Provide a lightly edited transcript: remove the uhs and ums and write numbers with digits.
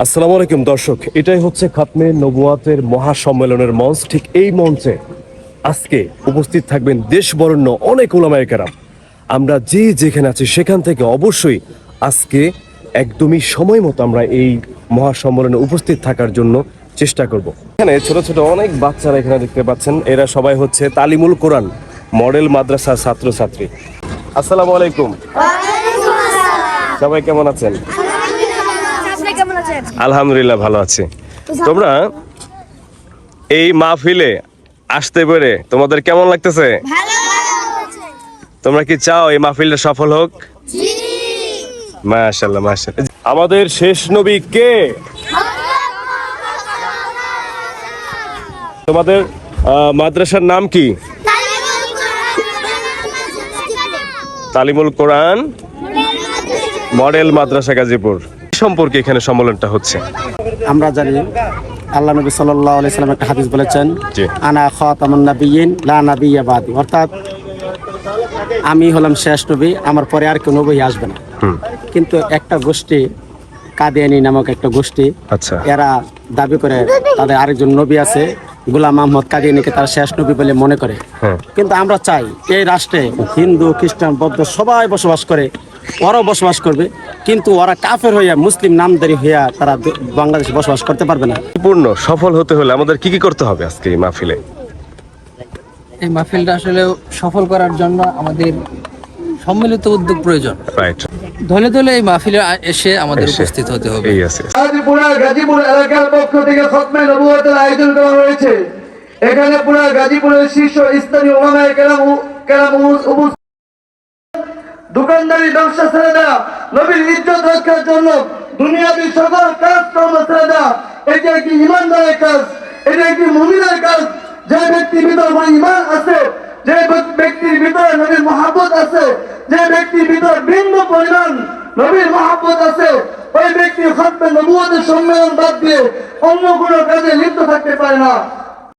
আসসালামু আলাইকুম দর্শক, এটাই হচ্ছে খাতমে নবুয়াতের মহাসম্মেলনের মঞ্চ। ঠিক এই মঞ্চে আজকে উপস্থিত থাকবেন দেশ বরেণ্য অনেক উলামায়ে কেরাম। আমরা যে যেখানে আছি সেখান থেকে অবশ্যই আজকে একদমই সময় মতো আমরা এই মহাসম্মেলনে উপস্থিত থাকার জন্য চেষ্টা করব। এখানে ছোট ছোট অনেক বাচ্চারা এখানে দেখতে পাচ্ছেন, এরা সবাই হচ্ছে তালিমুল কোরআন মডেল মাদ্রাসার ছাত্রছাত্রী। আসসালামু আলাইকুম, সবাই কেমন আছেন? আলহামদুলিল্লাহ ভালো আছি। তোমরা এই মাহফিলে আসতে পেরে তোমাদের কেমন লাগতেছে? তোমরা কি চাও এই মাহফিলটা সফল হোক? মাশাআল্লাহ মাশাআল্লাহ। আমাদের শেষ নবী কে? তোমাদের মাদ্রাসার নাম কি? তালিমুল কোরআন মডেল মাদ্রাসা গাজীপুর। সম্পর্কে এখানে সম্মেলনটা হচ্ছে আমরা জানি আল্লাহ নবী সাল্লাল্লাহু আলাইহি সাল্লাম একটা হাদিস বলেছেন, আনা খাতামুন নাবিয়্যিন লা নাবিয়্যা বাদি, অর্থাৎ আমি হলাম শেষ নবী, আমার পরে আর কোনো নবী আসবে না। কিন্তু একটা গোষ্ঠী, কাদিয়ানী নামক একটা গোষ্ঠী, আচ্ছা, এরা দাবি করে তাদের আরেকজন নবী আছে, গোলাম আহমদ কাদিয়ানীকে তারা শেষ নবী বলে মনে করে। কিন্তু আমরা চাই এই রাষ্ট্রে হিন্দু, খ্রিস্টান, বৌদ্ধ সবাই বসবাস করে, ওরাও বসবাস করবে, কিন্তু ওরা কাফের হইয়া মুসলিম নামধারী হইয়া তারা বাংলাদেশে বসবাস করতে পারবে না। পূর্ণ সফল হতে হলে আমাদের কি কি করতে হবে আজকে এই মাহফিলে? এই মাহফিলটা আসলে সফল করার জন্য আমাদের সম্মিলিত উদ্যোগ প্রয়োজন। রাইট, দলে দলে এই মাহফিলে এসে আমাদের উপস্থিত হতে হবে। গাজীপুর এলাকার পক্ষ থেকে খতমে নবুয়তের আয়োজন করা হয়েছে। এখানে পুরা গাজীপুরের শীর্ষ স্থানীয় উলামায়ে কেরাম উপস্থিত। দোকানদারি ব্যবসা ছেড়ে দেয়া, নবীর ইজ্জত রক্ষার জন্য দুনিয়াবি সকল কাজ কর্ম ছেড়ে দেয়া, এটি একটি ইমানদারের কাজ, এটি একটি মুমিনের কাজ। যে ব্যক্তির ভিতর ঈমান আছে, যে ব্যক্তির ভিতরে নবীর মহব্বত আছে, যে ব্যক্তির ভিতর বিন্দু পরিমাণ নবীর মহব্বত আছে, ওই ব্যক্তি খতমে নবুয়তের সম্মেলন বাদ দিয়ে অন্য কোনো কাজে লিপ্ত থাকতে পারে না।